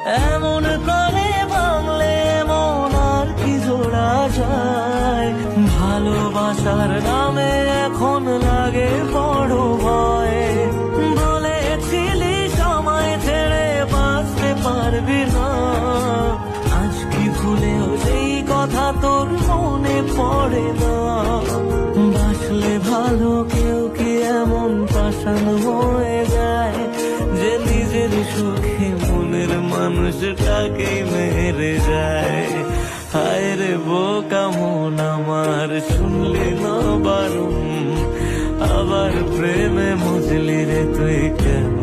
এমন করে ভাঙলে মন আর কি জোড়া যায়। ভালোবাসার নামে এখন লাগে বড় ভয়। বলেছিলি সময় ছেড়ে বাঁচতে পারবি না, আজ কি ভুলেও সেই কথা তোর মনে পড়ে না। বাসলে ভালো কেউ কি এমন পাষাণ হয়ে যায় যে নিজের সুখে মনের মানুষটাকেই মেরে যায়। হায় রে বোকা মন আমার, শুনলি না বারণ, আবার প্রেমে মজলি রে তুই কেন